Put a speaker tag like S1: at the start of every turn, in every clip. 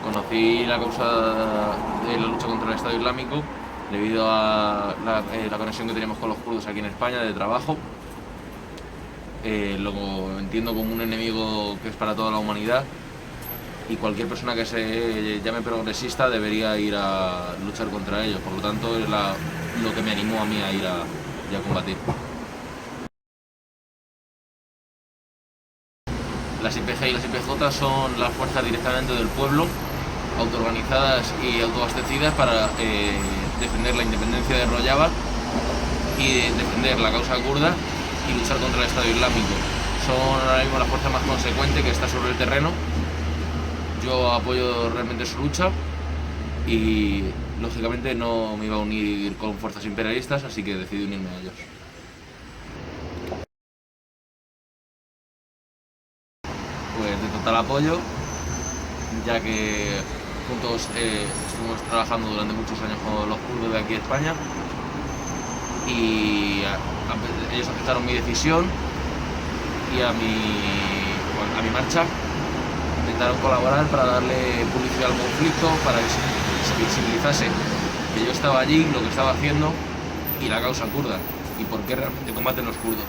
S1: Conocí la causa de la lucha contra el Estado Islámico debido a la conexión que teníamos con los kurdos aquí en España de trabajo. Lo entiendo como un enemigo que es para toda la humanidad y cualquier persona que se llame progresista debería ir a luchar contra ellos. Por lo tanto, es lo que me animó a mí a ir a combatir. Las IPG y las IPJ son las fuerzas directamente del pueblo, autoorganizadas y autoabastecidas para defender la independencia de Rojava y defender la causa kurda y luchar contra el Estado Islámico. Son ahora mismo la fuerza más consecuente que está sobre el terreno. Yo apoyo realmente su lucha y lógicamente no me iba a unir con fuerzas imperialistas, así que decidí unirme a ellos. Pues de total apoyo, ya que juntos estuvimos trabajando durante muchos años con los kurdos de aquí de España y ellos aceptaron mi decisión y a mi marcha intentaron colaborar para darle publicidad al conflicto, para que se visibilizase que yo estaba allí, lo que estaba haciendo y la causa kurda y por qué realmente combaten los kurdos.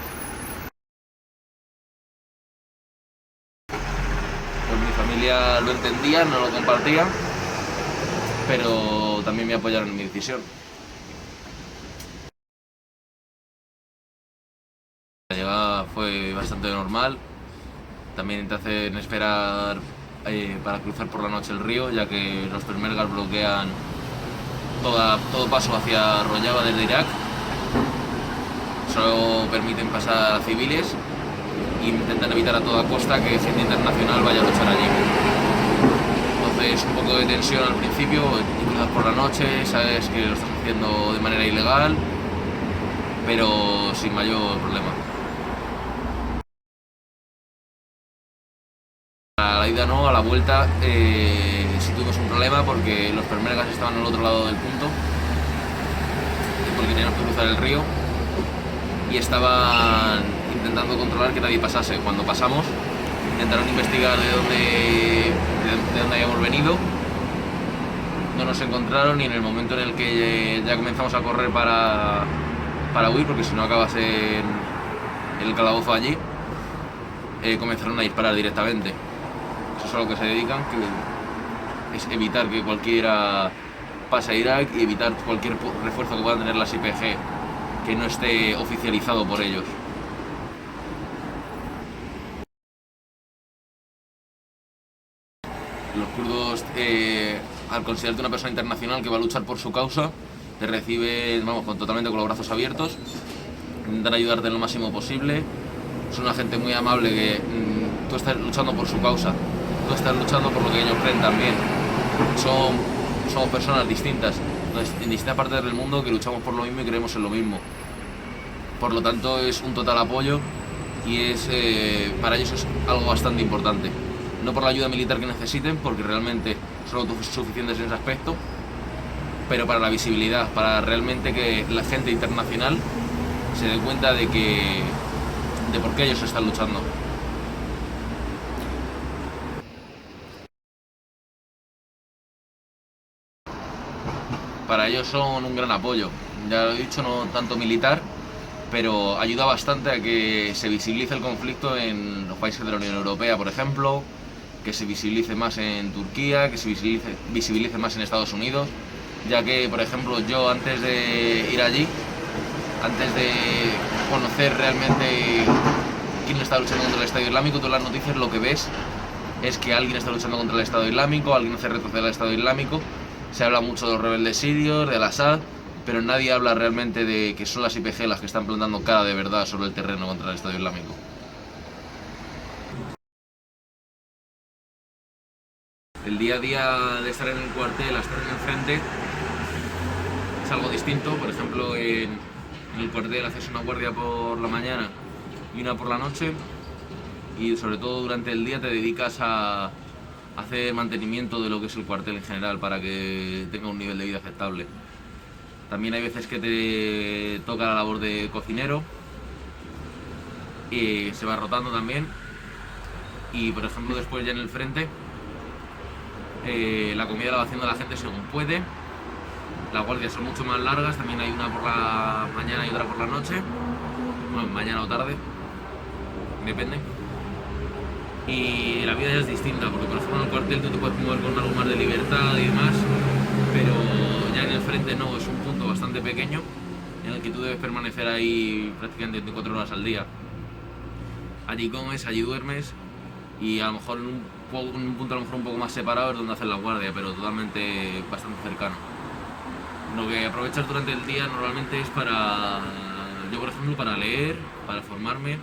S1: Pues mi familia lo entendía, no lo compartía, pero también me apoyaron en mi decisión. La llegada fue bastante normal. También te hacen esperar para cruzar por la noche el río, ya que los peshmergas bloquean todo paso hacia Rojava desde Irak. Solo permiten pasar a civiles e intentan evitar a toda costa que gente internacional vaya a luchar allí. Entonces, un poco de tensión al principio, y cruzas por la noche, sabes que lo estás haciendo de manera ilegal, pero sin mayor problema. A la ida no, a la vuelta sí tuvimos un problema porque los peshmergas estaban al otro lado del punto, porque teníamos que cruzar el río y estaban intentando controlar que nadie pasase. Cuando pasamos, intentaron investigar de dónde habíamos venido, no nos encontraron y en el momento en el que ya comenzamos a correr para huir, porque si no acabas en el calabozo allí, comenzaron a disparar directamente. Eso es a lo que se dedican, que es evitar que cualquiera pase a Irak y evitar cualquier refuerzo que puedan tener las IPG que no esté oficializado por ellos. Los kurdos, al considerarte una persona internacional que va a luchar por su causa, te reciben, totalmente con los brazos abiertos, intentan ayudarte lo máximo posible. Son una gente muy amable que tú estás luchando por su causa, tú estás luchando por lo que ellos creen también. Somos personas distintas, en distintas partes del mundo que luchamos por lo mismo y creemos en lo mismo. Por lo tanto, es un total apoyo y para ellos es algo bastante importante. No por la ayuda militar que necesiten, porque realmente son autosuficientes en ese aspecto, pero para la visibilidad, para realmente que la gente internacional se dé cuenta de por qué ellos están luchando. Para ellos son un gran apoyo, ya lo he dicho, no tanto militar, pero ayuda bastante a que se visibilice el conflicto en los países de la Unión Europea, por ejemplo, que se visibilice más en Turquía, que se visibilice más en Estados Unidos, ya que, por ejemplo, yo antes de ir allí, antes de conocer realmente quién está luchando contra el Estado Islámico, tú en las noticias lo que ves es que alguien está luchando contra el Estado Islámico, alguien hace retroceder al Estado Islámico. Se habla mucho de los rebeldes sirios, de Al-Assad, pero nadie habla realmente de que son las IPG las que están plantando cara de verdad sobre el terreno contra el Estado Islámico. El día a día de estar en el cuartel a estar en el frente es algo distinto. Por ejemplo, en el cuartel haces una guardia por la mañana y una por la noche, y sobre todo durante el día te dedicas a hacer mantenimiento de lo que es el cuartel en general para que tenga un nivel de vida aceptable. También hay veces que te toca la labor de cocinero y se va rotando también. Y por ejemplo, después ya en el frente La comida la va haciendo la gente según puede. Las guardias son mucho más largas, también hay una por la mañana y otra por la noche. Bueno, mañana o tarde, depende. Y la vida ya es distinta, porque por ejemplo en el cuartel tú te puedes mover con algo más de libertad y demás, pero ya en el frente no, es un punto bastante pequeño en el que tú debes permanecer ahí prácticamente 24 horas al día. Allí comes, allí duermes y a lo mejor en un punto a lo mejor un poco más separado es donde haces la guardia, pero totalmente bastante cercano. Lo que aprovechas durante el día normalmente es para, yo por ejemplo, para leer, para formarme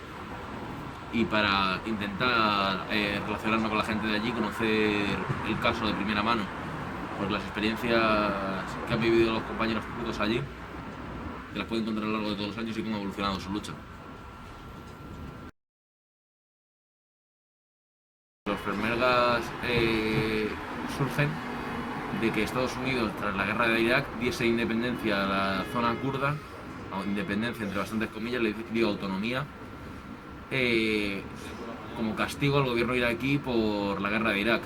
S1: y para intentar relacionarme con la gente de allí, conocer el caso de primera mano, porque las experiencias que han vivido los compañeros kurdos allí, que las pueden encontrar a lo largo de todos los años y cómo ha evolucionado su lucha. Los peshmergas surgen de que Estados Unidos, tras la guerra de Irak, diese independencia a la zona kurda, o independencia entre bastantes comillas, le dio autonomía, como castigo al gobierno iraquí por la guerra de Irak.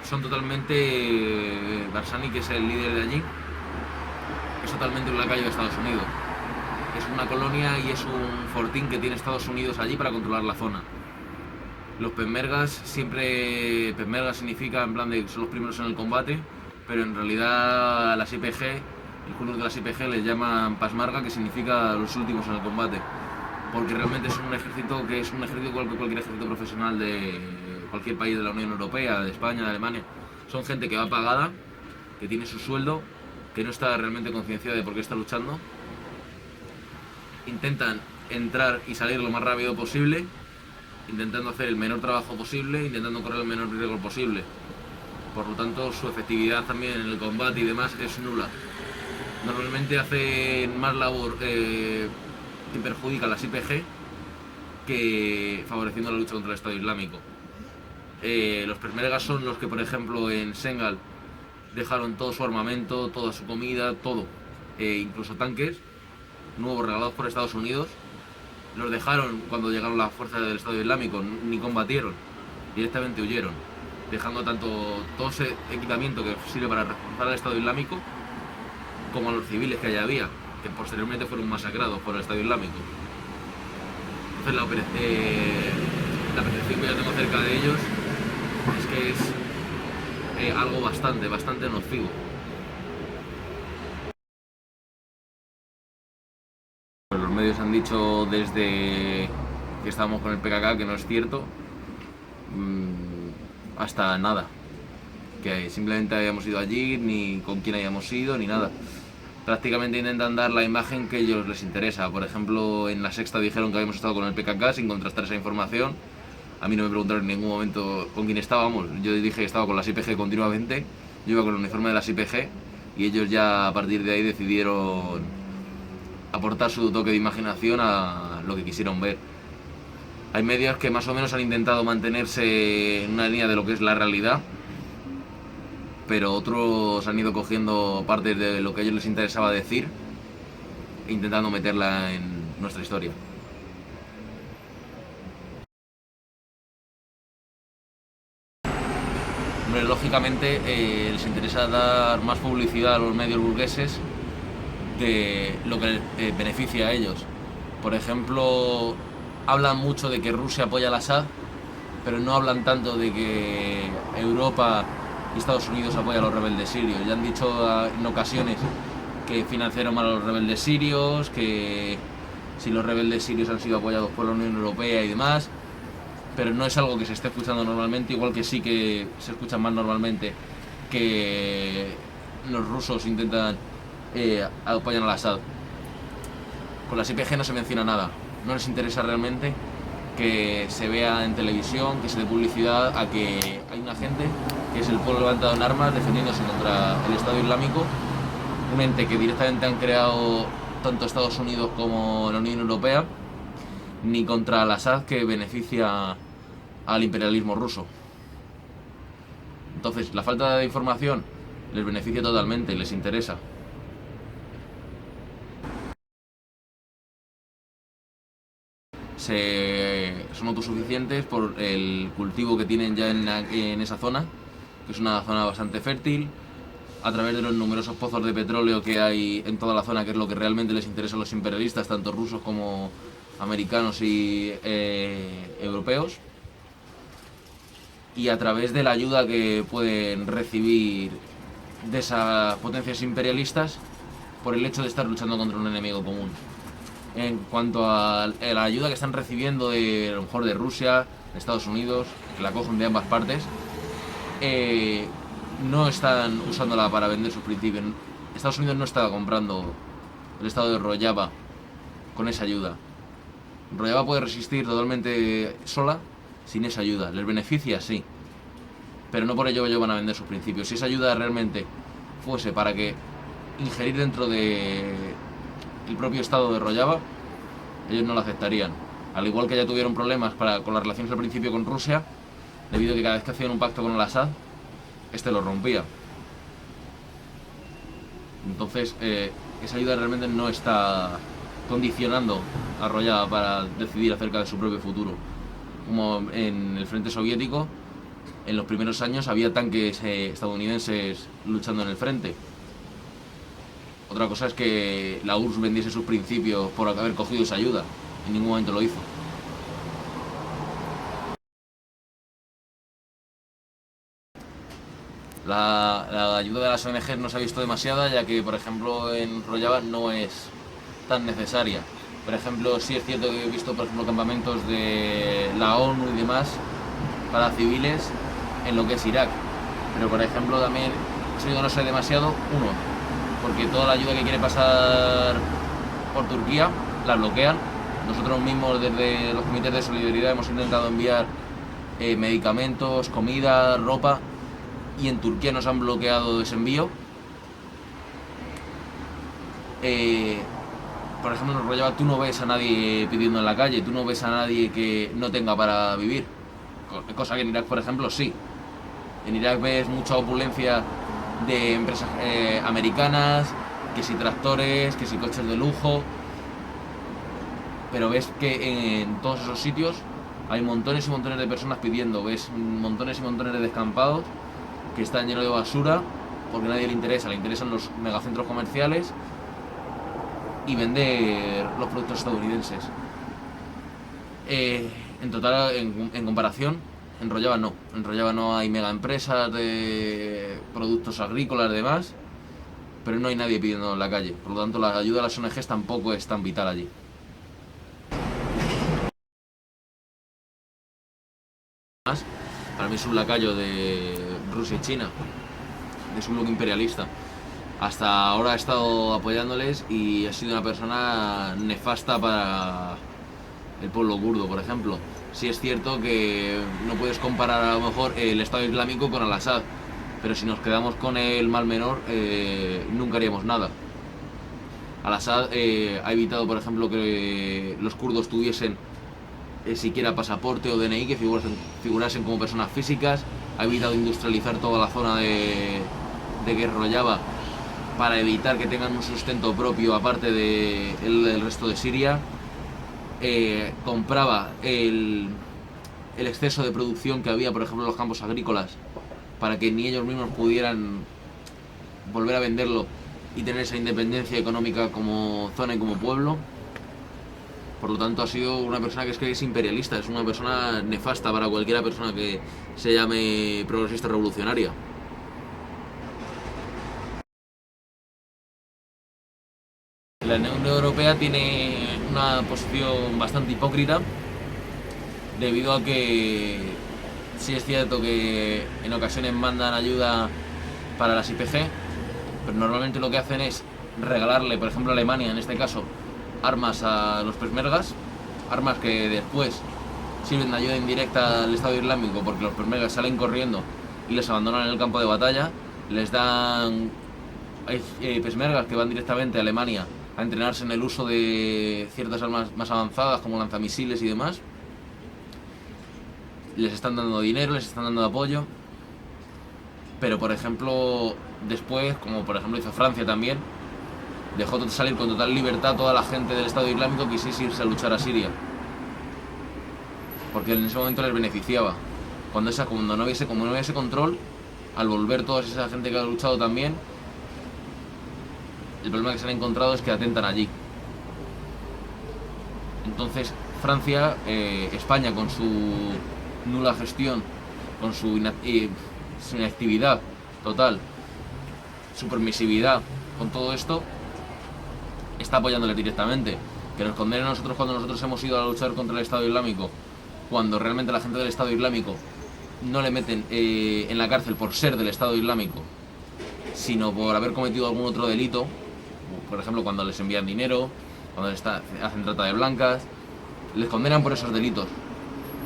S1: Son totalmente, Barzani, que es el líder de allí, es totalmente un lacayo de Estados Unidos. Es una colonia y es un fortín que tiene Estados Unidos allí para controlar la zona. Los peshmergas siempre, peshmerga significa en plan de que son los primeros en el combate, pero en realidad las IPG, el cursos de las IPG les llaman Peshmerga, que significa los últimos en el combate, porque realmente es un ejército que es un ejército igual que cualquier ejército profesional de cualquier país de la Unión Europea, de España, de Alemania. Son gente que va pagada, que tiene su sueldo, que no está realmente concienciada de por qué está luchando. Intentan entrar y salir lo más rápido posible, intentando hacer el menor trabajo posible, intentando correr el menor riesgo posible. Por lo tanto, su efectividad también en el combate y demás es nula. Normalmente hacen más labor que perjudica a las IPG que favoreciendo la lucha contra el Estado Islámico. Los peshmergas son los que, por ejemplo, en Sengal dejaron todo su armamento, toda su comida, todo, incluso tanques nuevos regalados por Estados Unidos. Los dejaron cuando llegaron las fuerzas del Estado Islámico, ni combatieron, directamente huyeron, dejando tanto todo ese equipamiento que sirve para reforzar al Estado Islámico como a los civiles que allá había, que posteriormente fueron masacrados por el Estado Islámico. Entonces la percepción que yo tengo acerca de ellos es que es algo bastante nocivo. Los medios han dicho desde que estábamos con el PKK que no es cierto, hasta nada, que simplemente habíamos ido allí, ni con quién habíamos ido, ni nada. Prácticamente intentan dar la imagen que a ellos les interesa. Por ejemplo, en La Sexta dijeron que habíamos estado con el PKK sin contrastar esa información. A mí no me preguntaron en ningún momento con quién estábamos. Yo dije que estaba con las IPG continuamente, yo iba con el uniforme de las IPG y ellos ya a partir de ahí decidieron aportar su toque de imaginación a lo que quisieron ver. Hay medios que más o menos han intentado mantenerse en una línea de lo que es la realidad, pero otros han ido cogiendo partes de lo que a ellos les interesaba decir e intentando meterla en nuestra historia. Hombre, lógicamente les interesa dar más publicidad a los medios burgueses de lo que les beneficia a ellos. Por ejemplo, hablan mucho de que Rusia apoya al Assad, pero no hablan tanto de que Europa y Estados Unidos apoyan a los rebeldes sirios. Ya han dicho en ocasiones que financiaron mal a los rebeldes sirios, que si los rebeldes sirios han sido apoyados por la Unión Europea y demás, pero no es algo que se esté escuchando normalmente, igual que sí que se escucha más normalmente que los rusos intentan apoyan al Assad. Con las IPG no se menciona nada, no les interesa realmente que se vea en televisión, que se dé publicidad a que hay una gente que es el pueblo levantado en armas defendiéndose contra el Estado Islámico, un ente que directamente han creado tanto Estados Unidos como la Unión Europea, ni contra el Assad, que beneficia al imperialismo ruso. Entonces, la falta de información les beneficia totalmente y les interesa. son autosuficientes por el cultivo que tienen ya en esa zona, que es una zona bastante fértil, a través de los numerosos pozos de petróleo que hay en toda la zona, que es lo que realmente les interesa a los imperialistas, tanto rusos como americanos y europeos, y a través de la ayuda que pueden recibir de esas potencias imperialistas por el hecho de estar luchando contra un enemigo común. En cuanto a la ayuda que están recibiendo de, a lo mejor de Rusia, de Estados Unidos, que la cogen de ambas partes, no están usándola para vender sus principios. Estados Unidos no está comprando el estado de Rojava con esa ayuda. Rojava puede resistir totalmente sola sin esa ayuda. Les beneficia, sí, pero no por ello ellos van a vender sus principios. Si esa ayuda realmente fuese para que ingerir dentro de el propio estado de Rojava, ellos no lo aceptarían. Al igual que ya tuvieron problemas con las relaciones al principio con Rusia, debido a que cada vez que hacían un pacto con el Assad, este lo rompía. Entonces, esa ayuda realmente no está condicionando a Rojava para decidir acerca de su propio futuro. Como en el frente soviético, en los primeros años había tanques estadounidenses luchando en el frente. Otra cosa es que la URSS vendiese sus principios por haber cogido esa ayuda. En ningún momento lo hizo. La ayuda de las ONG no se ha visto demasiada, ya que, por ejemplo, en Rojava no es tan necesaria. Por ejemplo, sí es cierto que he visto, por ejemplo, campamentos de la ONU y demás para civiles en lo que es Irak. Pero, por ejemplo, también esa ayuda no se ve demasiado, porque toda la ayuda que quiere pasar por Turquía la bloquean. Nosotros mismos desde los comités de solidaridad hemos intentado enviar medicamentos, comida, ropa, y en Turquía nos han bloqueado ese envío. Por ejemplo, en Rojava tú no ves a nadie pidiendo en la calle, tú no ves a nadie que no tenga para vivir, cosa que en Irak, por ejemplo, sí. En Irak ves mucha opulencia de empresas americanas, que si tractores, que si coches de lujo, pero ves que en todos esos sitios hay montones y montones de personas pidiendo, ves montones y montones de descampados que están llenos de basura porque a nadie le interesan los megacentros comerciales y vender los productos estadounidenses. En total, en comparación, en Rojava no hay mega empresas de productos agrícolas y demás, pero no hay nadie pidiendo en la calle. Por lo tanto, la ayuda a las ONGs tampoco es tan vital allí. Para mí es un lacayo de Rusia y China, de su bloque imperialista. Hasta ahora he estado apoyándoles y ha sido una persona nefasta para el pueblo kurdo, por ejemplo. Sí es cierto que no puedes comparar a lo mejor el Estado Islámico con Al-Assad, pero si nos quedamos con el mal menor, nunca haríamos nada. Al-Assad ha evitado, por ejemplo, que los kurdos tuviesen siquiera pasaporte o DNI, que figurasen como personas físicas. Ha evitado industrializar toda la zona de Rojava para evitar que tengan un sustento propio aparte del resto de Siria. Compraba el exceso de producción que había, por ejemplo, en los campos agrícolas, para que ni ellos mismos pudieran volver a venderlo y tener esa independencia económica como zona y como pueblo. Por lo tanto, ha sido una persona que es imperialista, es una persona nefasta para cualquiera persona que se llame progresista revolucionaria. La Unión Europea tiene una posición bastante hipócrita, debido a que sí es cierto que en ocasiones mandan ayuda para las IPG, pero normalmente lo que hacen es regalarle, por ejemplo a Alemania en este caso, armas a los peshmergas, armas que después sirven de ayuda indirecta al Estado Islámico, porque los peshmergas salen corriendo y les abandonan en el campo de batalla. Les dan... Hay peshmergas que van directamente a Alemania a entrenarse en el uso de ciertas armas más avanzadas como lanzamisiles y demás. Les están dando dinero, les están dando apoyo, pero por ejemplo después, como por ejemplo hizo Francia también, dejó salir con total libertad a toda la gente del Estado Islámico que quisiese irse a luchar a Siria. porque en ese momento les beneficiaba. Cuando no hubiese control, al volver toda esa gente que ha luchado también, el problema que se han encontrado es que atentan allí. Entonces Francia, España con su nula gestión, con su inactividad total, su permisividad con todo esto, está apoyándole directamente. Que nos condenen a nosotros cuando nosotros hemos ido a luchar contra el Estado Islámico, cuando realmente la gente del Estado Islámico no le meten en la cárcel por ser del Estado Islámico, sino por haber cometido algún otro delito, por ejemplo cuando les envían dinero, cuando hacen trata de blancas, les condenan por esos delitos,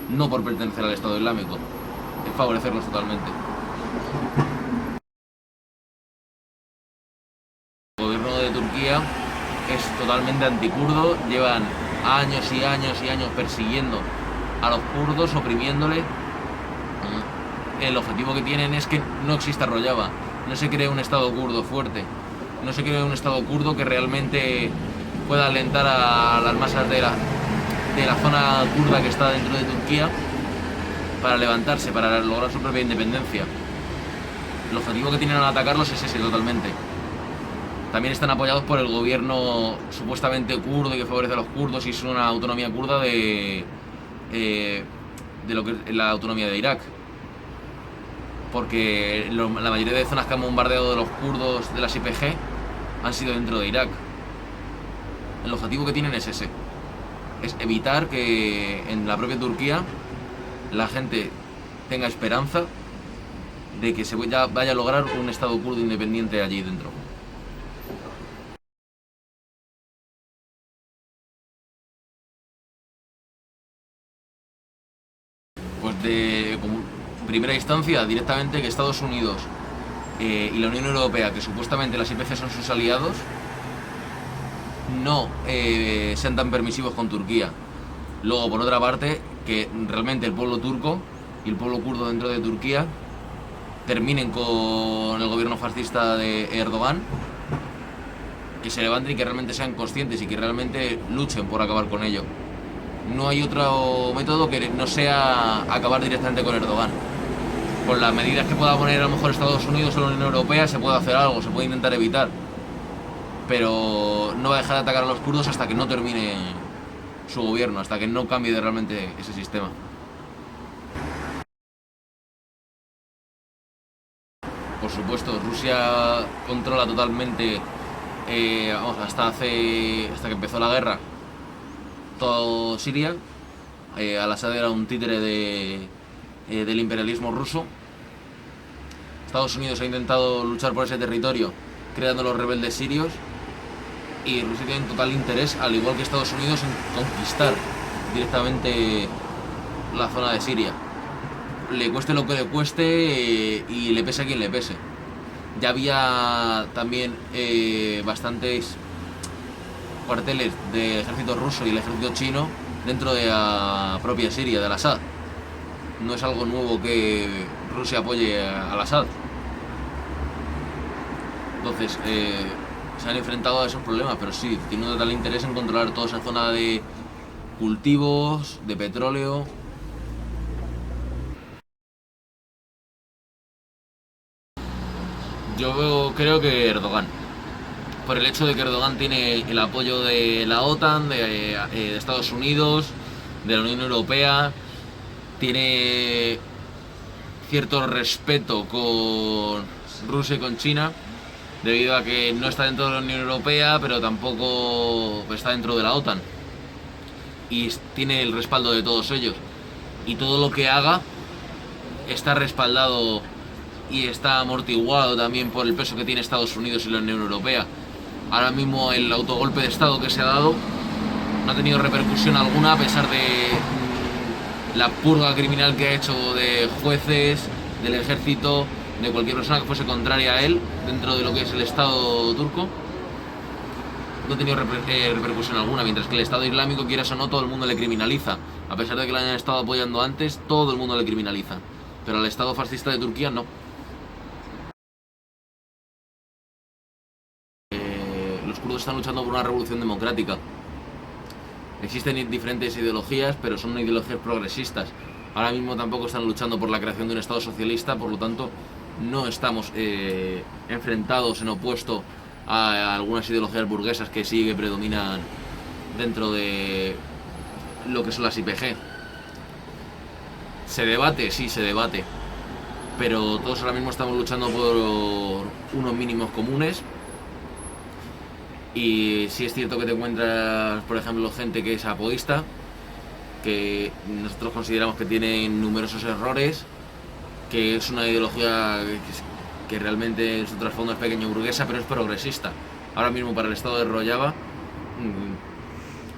S1: no por pertenecer al Estado Islámico, es favorecerlos totalmente. El gobierno de Turquía es totalmente antikurdo, llevan años y años y años persiguiendo a los kurdos, oprimiéndole. El objetivo que tienen es que no exista Rojava, no se cree un Estado kurdo fuerte, no se cree un Estado kurdo que realmente pueda alentar a las masas de la zona kurda que está dentro de Turquía para levantarse, para lograr su propia independencia. El objetivo que tienen al atacarlos es ese totalmente. También están apoyados por el gobierno supuestamente kurdo y que favorece a los kurdos y es una autonomía kurda de lo que es la autonomía de Irak. Porque la mayoría de zonas que han bombardeado de los kurdos de las YPG han sido dentro de Irak. El objetivo que tienen es ese. Es evitar que en la propia Turquía la gente tenga esperanza de que se vaya a lograr un Estado kurdo independiente allí dentro. Pues como primera instancia, directamente que Estados Unidos y la Unión Europea, que supuestamente las IPC son sus aliados, no sean tan permisivos con Turquía. Luego, por otra parte, que realmente el pueblo turco y el pueblo kurdo dentro de Turquía terminen con el gobierno fascista de Erdogan, que se levanten y que realmente sean conscientes y que realmente luchen por acabar con ello. No hay otro método que no sea acabar directamente con Erdogan. Con las medidas que pueda poner a lo mejor Estados Unidos o la Unión Europea se puede hacer algo, se puede intentar evitar. Pero no va a dejar de atacar a los kurdos hasta que no termine su gobierno, hasta que no cambie realmente ese sistema. Por supuesto, Rusia controla totalmente, hasta que empezó la guerra, todo Siria. Al-Assad era un títere del imperialismo ruso. Estados Unidos ha intentado luchar por ese territorio creando los rebeldes sirios y Rusia tiene un total interés, al igual que Estados Unidos, en conquistar directamente la zona de Siria. Le cueste lo que le cueste y le pese a quien le pese. Ya había también bastantes cuarteles del ejército ruso y el ejército chino dentro de la propia Siria, de Al-Assad. No es algo nuevo que Rusia apoye a Al-Assad. Entonces, se han enfrentado a esos problemas, pero sí, tiene un total interés en controlar toda esa zona de cultivos, de petróleo. Yo creo que Erdogan, por el hecho de que Erdogan tiene el apoyo de la OTAN, de Estados Unidos, de la Unión Europea, tiene cierto respeto con Rusia y con China, debido a que no está dentro de la Unión Europea, pero tampoco está dentro de la OTAN. Y tiene el respaldo de todos ellos. Y todo lo que haga está respaldado y está amortiguado también por el peso que tiene Estados Unidos y la Unión Europea. Ahora mismo el autogolpe de Estado que se ha dado no ha tenido repercusión alguna, a pesar de la purga criminal que ha hecho de jueces, del ejército, de cualquier persona que fuese contraria a él dentro de lo que es el Estado turco. No ha tenido repercusión alguna, mientras que el Estado Islámico, quieras o no, todo el mundo le criminaliza. A pesar de que lo hayan estado apoyando antes, todo el mundo le criminaliza. Pero al Estado fascista de Turquía no. Los kurdos están luchando por una revolución democrática. Existen diferentes ideologías, pero son ideologías progresistas. Ahora mismo tampoco están luchando por la creación de un Estado socialista, por lo tanto no estamos enfrentados en opuesto a algunas ideologías burguesas que sí que predominan dentro de lo que son las IPG. ¿Se debate? Sí, se debate. Pero todos ahora mismo estamos luchando por unos mínimos comunes. Y sí es cierto que te encuentras, por ejemplo, gente que es apoísta, que nosotros consideramos que tienen numerosos errores, que es una ideología que realmente en su trasfondo es pequeño burguesa, pero es progresista. Ahora mismo para el estado de Rojava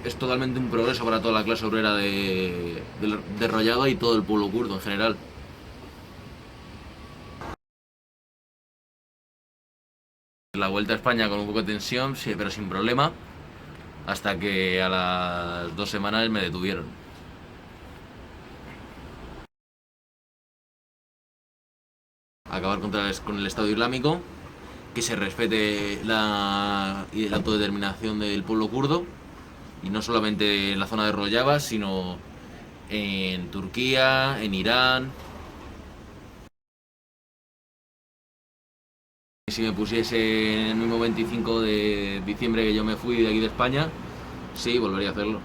S1: es totalmente un progreso para toda la clase obrera de Rojava y todo el pueblo kurdo en general. La vuelta a España con un poco de tensión, sí, pero sin problema, hasta que a las 2 semanas me detuvieron. Acabar con el Estado Islámico, que se respete la autodeterminación del pueblo kurdo, y no solamente en la zona de Rojava, sino en Turquía, en Irán. Si me pusiese en el mismo 25 de diciembre que yo me fui de aquí de España, sí, volvería a hacerlo.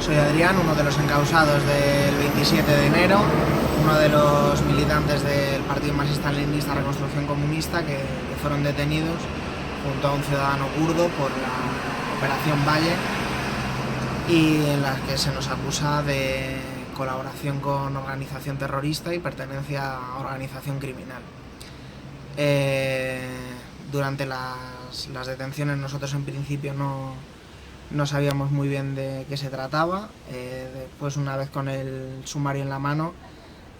S2: Soy Adrián, uno de los encausados del 27 de enero, uno de los militantes del Partido Marxista-Leninista Reconstrucción Comunista que fueron detenidos junto a un ciudadano kurdo por la Operación Valle, y en las que se nos acusa de colaboración con organización terrorista y pertenencia a organización criminal. Durante las detenciones nosotros en principio no sabíamos muy bien de qué se trataba. Después, una vez con el sumario en la mano,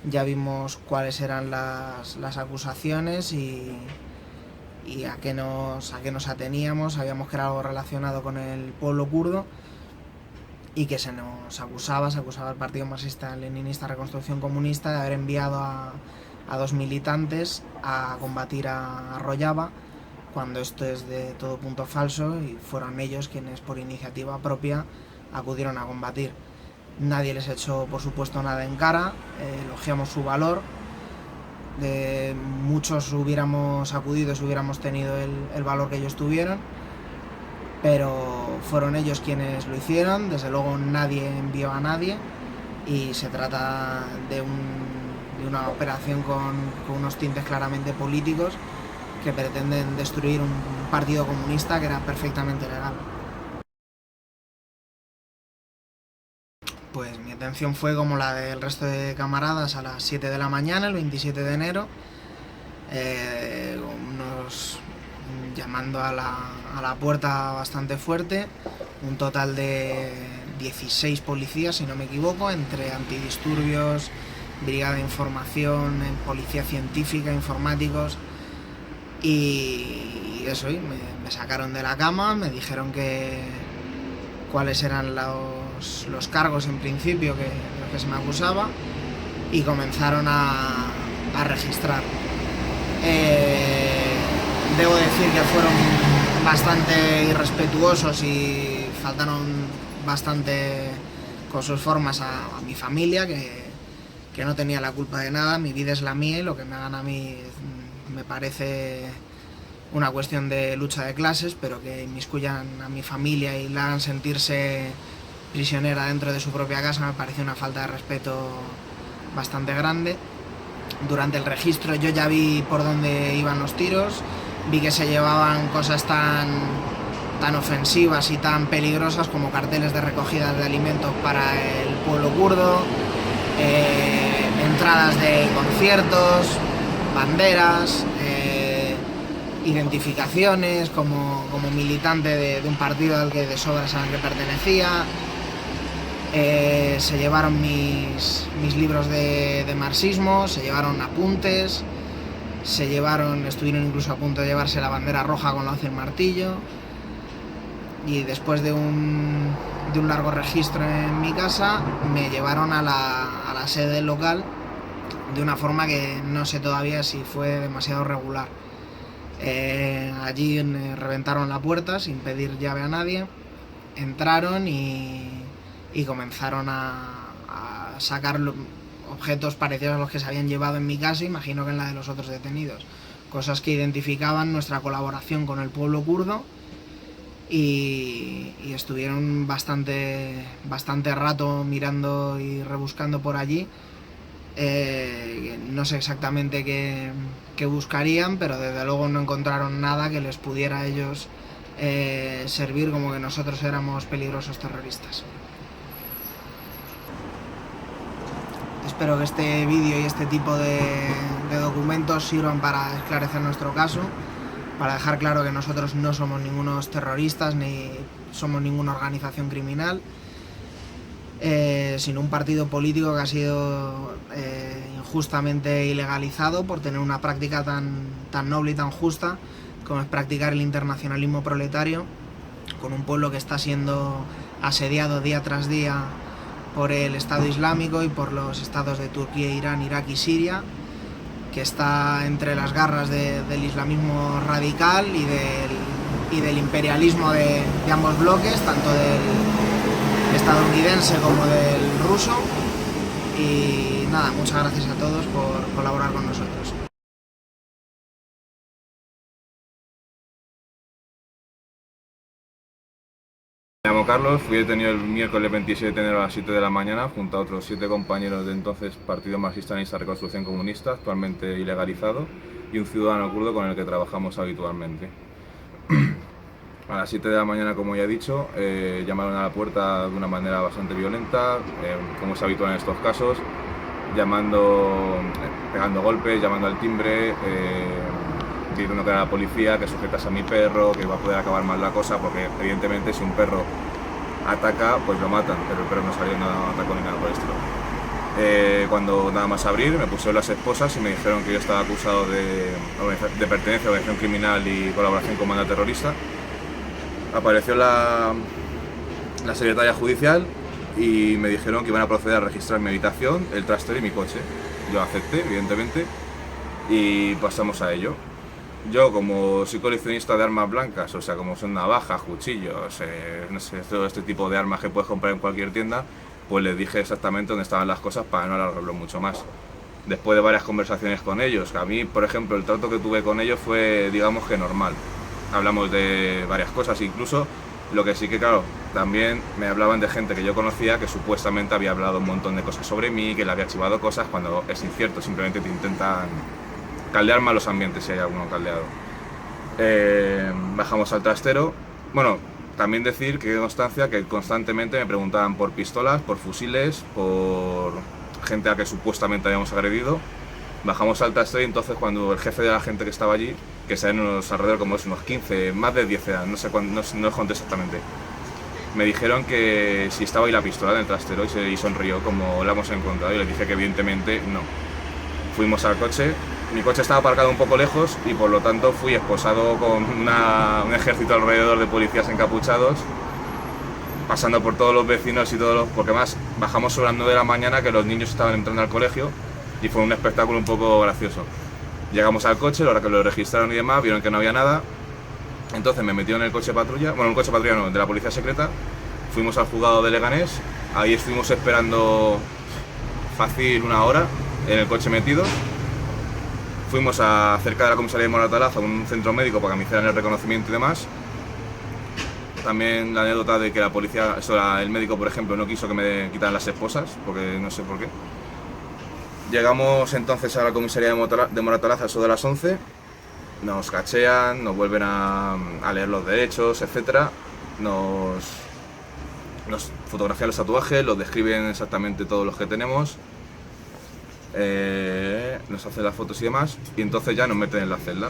S2: ya vimos cuáles eran las acusaciones y a qué nos ateníamos. Sabíamos que era algo relacionado con el pueblo kurdo y que se acusaba al Partido Marxista-Leninista Reconstrucción Comunista de haber enviado a 2 militantes a combatir a Rojava, cuando esto es de todo punto falso, y fueron ellos quienes por iniciativa propia acudieron a combatir. Nadie les echó, por supuesto, nada en cara, elogiamos su valor. Muchos hubiéramos acudido si hubiéramos tenido el valor que ellos tuvieron, pero fueron ellos quienes lo hicieron. Desde luego nadie envió a nadie, y se trata de una operación con unos tintes claramente políticos, que pretenden destruir un partido comunista que era perfectamente legal. Pues mi atención fue como la del resto de camaradas, a las 7 de la mañana, el 27 de enero, llamando a la puerta bastante fuerte, un total de 16 policías, si no me equivoco, entre antidisturbios, brigada de información, policía científica, informáticos. Y eso, me sacaron de la cama, me dijeron cuáles eran los cargos en principio de los que se me acusaba, y comenzaron a registrar. Debo decir que fueron bastante irrespetuosos y faltaron bastante con sus formas a mi familia, que no tenía la culpa de nada. Mi vida es la mía, y lo que me hagan a mí me parece una cuestión de lucha de clases, pero que inmiscuyan a mi familia y la hagan sentirse prisionera dentro de su propia casa me parece una falta de respeto bastante grande. Durante el registro yo ya vi por dónde iban los tiros, vi que se llevaban cosas tan ofensivas y tan peligrosas como carteles de recogida de alimentos para el pueblo kurdo, entradas de conciertos, banderas, identificaciones como militante de un partido al que de sobra saben que pertenecía. Se llevaron mis libros de marxismo, se llevaron apuntes, estuvieron incluso a punto de llevarse la bandera roja con la hoz y el martillo. Y después de un largo registro en mi casa, me llevaron a la sede del local, de una forma que no sé todavía si fue demasiado regular. Allí reventaron la puerta sin pedir llave a nadie, entraron y comenzaron a sacar objetos parecidos a los que se habían llevado en mi casa, imagino que en la de los otros detenidos, cosas que identificaban nuestra colaboración con el pueblo kurdo, y estuvieron bastante rato mirando y rebuscando por allí. No sé exactamente qué buscarían, pero desde luego no encontraron nada que les pudiera a ellos servir como que nosotros éramos peligrosos terroristas. Espero que este vídeo y este tipo de documentos sirvan para esclarecer nuestro caso, para dejar claro que nosotros no somos ningunos terroristas ni somos ninguna organización criminal, sino un partido político que ha sido injustamente ilegalizado por tener una práctica tan noble y tan justa como es practicar el internacionalismo proletario con un pueblo que está siendo asediado día tras día por el Estado Islámico y por los estados de Turquía, Irán, Irak y Siria, que está entre las garras del islamismo radical y del imperialismo de ambos bloques, tanto del estadounidense como del ruso. Y nada, muchas gracias a todos por colaborar con nosotros.
S3: Me llamo Carlos, fui detenido el miércoles 27 de enero a las 7 de la mañana junto a otros 7 compañeros de entonces Partido Marxista-Leninista Reconstrucción Comunista, actualmente ilegalizado, y un ciudadano kurdo con el que trabajamos habitualmente. A las 7 de la mañana, como ya he dicho, llamaron a la puerta de una manera bastante violenta, como es habitual en estos casos, pegando golpes, llamando al timbre, diciendo que era la policía, que sujetase a mi perro, que iba a poder acabar mal la cosa, porque evidentemente si un perro ataca, pues lo matan, pero el perro no salió, no atacó ni nada por el estilo. Cuando nada más abrir, me pusieron las esposas y me dijeron que yo estaba acusado de pertenencia a organización criminal y colaboración con banda terrorista. Apareció la secretaria judicial y me dijeron que iban a proceder a registrar mi habitación, el trastero y mi coche. Yo acepté, evidentemente, y pasamos a ello. Yo, como soy coleccionista de armas blancas, o sea, como son navajas, cuchillos, no sé, todo este tipo de armas que puedes comprar en cualquier tienda, pues les dije exactamente dónde estaban las cosas para no alargarlo mucho más. Después de varias conversaciones con ellos, a mí, por ejemplo, el trato que tuve con ellos fue, digamos que normal. Hablamos de varias cosas, incluso lo que sí que, claro, también me hablaban de gente que yo conocía que supuestamente había hablado un montón de cosas sobre mí, que le había archivado cosas, cuando es incierto, simplemente te intentan caldear más los ambientes si hay alguno caldeado. Bajamos al trastero. Bueno, también decir que constancia que constantemente me preguntaban por pistolas, por fusiles, por gente a que supuestamente habíamos agredido. Bajamos al trastero y entonces cuando el jefe de la gente que estaba allí, que sean unos alrededor como unos 15, más de 10 edad, no sé cuándo, no les conté exactamente, me dijeron que si estaba ahí la pistola en el trastero y sonrió como la hemos encontrado y les dije que evidentemente no. Fuimos al coche. Mi coche estaba aparcado un poco lejos y por lo tanto fui esposado con un ejército alrededor de policías encapuchados, pasando por todos los vecinos y todos porque más bajamos sobre las 9 de la mañana, que los niños estaban entrando al colegio, y fue un espectáculo un poco gracioso. Llegamos al coche, la hora que lo registraron y demás, vieron que no había nada, entonces me metieron en el coche patrulla, bueno, un coche patrulla no, de la policía secreta, fuimos al juzgado de Leganés, ahí estuvimos esperando fácil una hora en el coche metidos. Fuimos cerca de la comisaría de Moratalaz a un centro médico para que me hicieran el reconocimiento y demás. También la anécdota de que la policía, el médico por ejemplo, no quiso que me quitaran las esposas, porque no sé por qué. Llegamos entonces a la comisaría de Moratalaz a eso de las 11, nos cachean, nos vuelven a leer los derechos, etc. Nos fotografían los tatuajes, los describen exactamente todos los que tenemos. Nos hacen las fotos y demás, y entonces ya nos meten en la celda.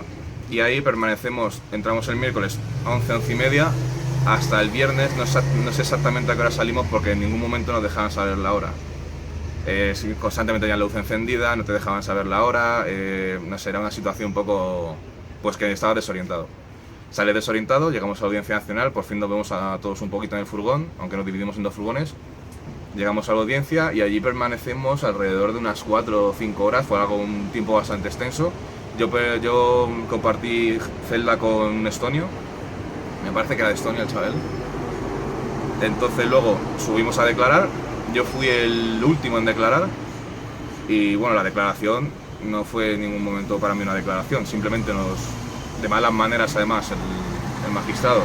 S3: Y ahí permanecemos, entramos el miércoles a 11:30 hasta el viernes, no sé exactamente a qué hora salimos porque en ningún momento nos dejaban saber la hora. Constantemente tenían la luz encendida, no te dejaban saber la hora, no sé, era una situación un poco, pues que estaba desorientado. Sale desorientado, llegamos a la Audiencia Nacional, por fin nos vemos a todos un poquito en el furgón, aunque nos dividimos en dos furgones. Llegamos a la audiencia y allí permanecemos alrededor de unas 4 o 5 horas, fue un tiempo bastante extenso. Yo compartí celda con un estonio, me parece que era de Estonia el chaval. Entonces luego subimos a declarar, yo fui el último en declarar y bueno, la declaración no fue en ningún momento para mí una declaración, simplemente de malas maneras además, el magistrado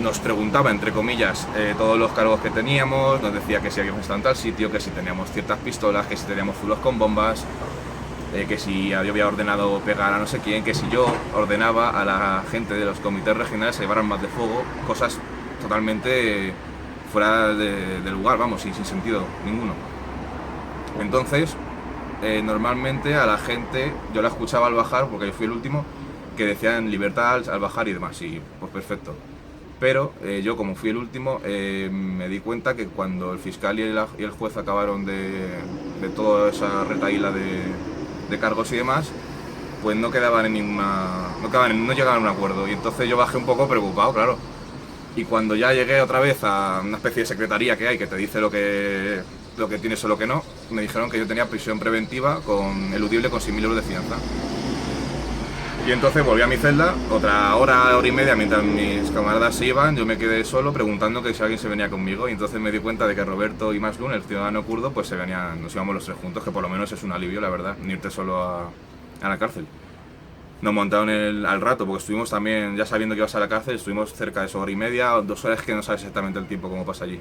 S3: nos preguntaba, entre comillas, todos los cargos que teníamos, nos decía que si habíamos estado en tal sitio, que si teníamos ciertas pistolas, que si teníamos zulos con bombas, que si yo había ordenado pegar a no sé quién, que si yo ordenaba a la gente de los comités regionales a llevar armas de fuego, cosas totalmente fuera de lugar, vamos, sin sentido ninguno. Entonces, normalmente a la gente, yo la escuchaba al bajar, porque yo fui el último, que decían libertad al bajar y demás, y pues perfecto. Pero yo, como fui el último, me di cuenta que cuando el fiscal y el juez acabaron de toda esa retahíla de cargos y demás, pues no quedaban no llegaban a un acuerdo. Y entonces yo bajé un poco preocupado, claro. Y cuando ya llegué otra vez a una especie de secretaría que hay, que te dice lo que tienes o lo que no, me dijeron que yo tenía prisión preventiva eludible con 6.000 euros de fianza. Y entonces volví a mi celda, otra hora y media, mientras mis camaradas se iban, yo me quedé solo preguntando que si alguien se venía conmigo, y entonces me di cuenta de que Roberto y Maslun, el ciudadano kurdo, pues nos íbamos los tres juntos, que por lo menos es un alivio, la verdad, ni irte solo a la cárcel. Nos montaron al rato, porque estuvimos también, ya sabiendo que ibas a la cárcel, estuvimos cerca de 1 hora y media o 2 horas, que no sabes exactamente el tiempo cómo pasa allí.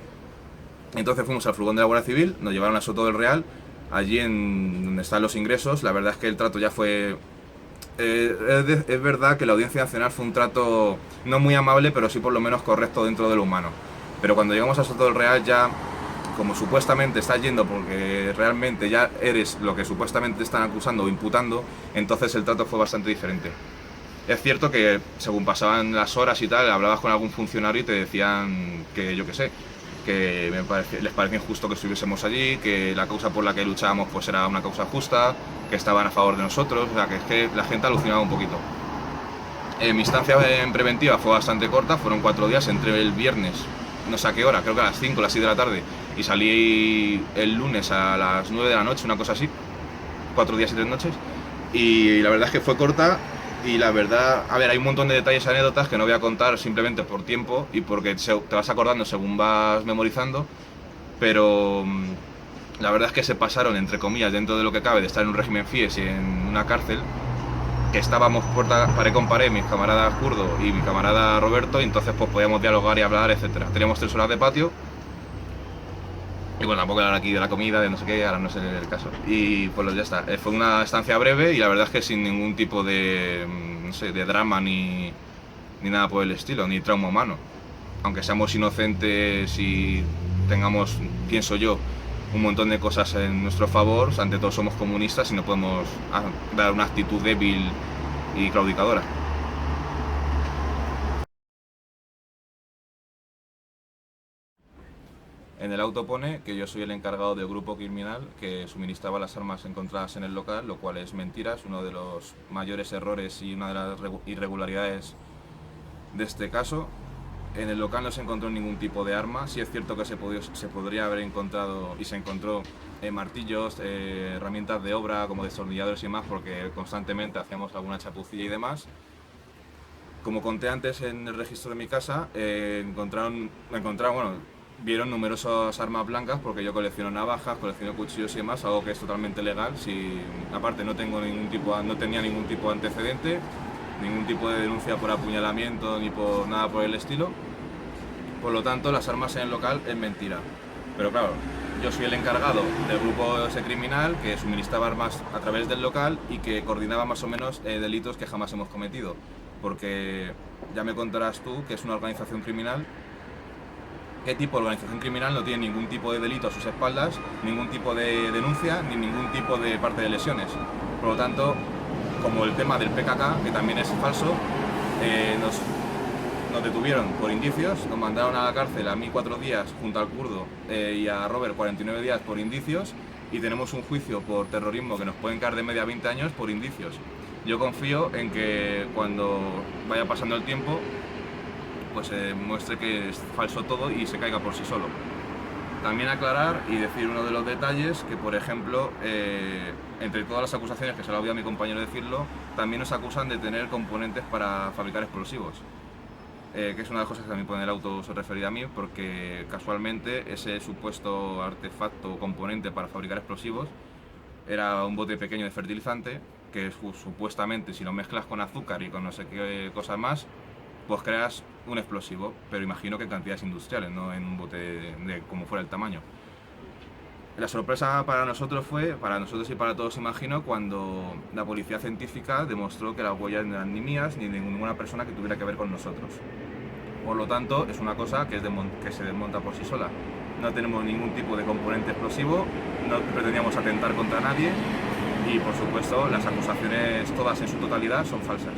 S3: Entonces fuimos al furgón de la Guardia Civil, nos llevaron a Soto del Real, allí donde están los ingresos. La verdad es que el trato ya fue... es verdad que la Audiencia Nacional fue un trato no muy amable, pero sí por lo menos correcto dentro de lo humano. Pero cuando llegamos a Soto del Real ya, como supuestamente estás yendo porque realmente ya eres lo que supuestamente están acusando o imputando, entonces el trato fue bastante diferente. Es cierto que según pasaban las horas y tal, hablabas con algún funcionario y te decían que, yo qué sé, que les parecía injusto que estuviésemos allí, que la causa por la que luchábamos pues era una causa justa, que estaban a favor de nosotros, o sea, que es que la gente alucinaba un poquito. Mi estancia en preventiva fue bastante corta, fueron 4 días, entré el viernes, no sé a qué hora, creo que a las 5 o las 6 de la tarde, y salí el lunes a las 9 de la noche, una cosa así, 4 días y 3 noches, y la verdad es que fue corta. Y la verdad, a ver, hay un montón de detalles y anécdotas que no voy a contar simplemente por tiempo y porque te vas acordando según vas memorizando, pero la verdad es que se pasaron, entre comillas, dentro de lo que cabe de estar en un régimen FIES y en una cárcel, que estábamos paré con pared, mis camaradas kurdos y mi camarada Roberto, y entonces pues podíamos dialogar y hablar, etcétera. Teníamos 3 horas de patio, y bueno, tampoco hablar aquí de la comida, de no sé qué, ahora no sé el caso. Y pues ya está, fue una estancia breve y la verdad es que sin ningún tipo de, no sé, de drama ni nada por el estilo, ni trauma humano. Aunque seamos inocentes y tengamos, pienso yo, un montón de cosas en nuestro favor, ante todo somos comunistas y no podemos dar una actitud débil y claudicadora. En el auto pone que yo soy el encargado del grupo criminal que suministraba las armas encontradas en el local, lo cual es mentira, es uno de los mayores errores y una de las irregularidades de este caso. En el local no se encontró ningún tipo de arma, sí es cierto que se podría haber encontrado y se encontró martillos, herramientas de obra como destornilladores y más, porque constantemente hacíamos alguna chapucilla y demás. Como conté antes en el registro de mi casa, vieron numerosas armas blancas, porque yo colecciono navajas, colecciono cuchillos y demás, algo que es totalmente legal. Aparte no tenía ningún tipo de antecedente, ningún tipo de denuncia por apuñalamiento ni por nada por el estilo. Por lo tanto, las armas en el local es mentira. Pero claro, yo soy el encargado del grupo ese criminal que suministraba armas a través del local y que coordinaba más o menos delitos que jamás hemos cometido. Porque ya me contarás tú que es una organización criminal. ¿Qué tipo de organización criminal no tiene ningún tipo de delito a sus espaldas, ningún tipo de denuncia, ni ningún tipo de parte de lesiones? Por lo tanto, como el tema del PKK, que también es falso, nos detuvieron por indicios, nos mandaron a la cárcel a mí 4 días junto al kurdo y a Robert 49 días por indicios, y tenemos un juicio por terrorismo que nos pueden caer de media 20 años por indicios. Yo confío en que cuando vaya pasando el tiempo pues muestre que es falso todo y se caiga por sí solo. También aclarar y decir uno de los detalles que, por ejemplo, entre todas las acusaciones, que se lo había a mi compañero decirlo, también nos acusan de tener componentes para fabricar explosivos, que es una de las cosas que también pone el auto se refería a mí, porque casualmente ese supuesto artefacto o componente para fabricar explosivos era un bote pequeño de fertilizante que supuestamente, si lo mezclas con azúcar y con no sé qué cosas más, pues creas un explosivo, pero imagino que en cantidades industriales, no en un bote de como fuera el tamaño. La sorpresa para nosotros y para todos imagino, cuando la policía científica demostró que las huellas no eran ni mías ni de ninguna persona que tuviera que ver con nosotros. Por lo tanto, es una cosa que se desmonta por sí sola. No tenemos ningún tipo de componente explosivo, no pretendíamos atentar contra nadie y, por supuesto, las acusaciones todas en su totalidad son falsas.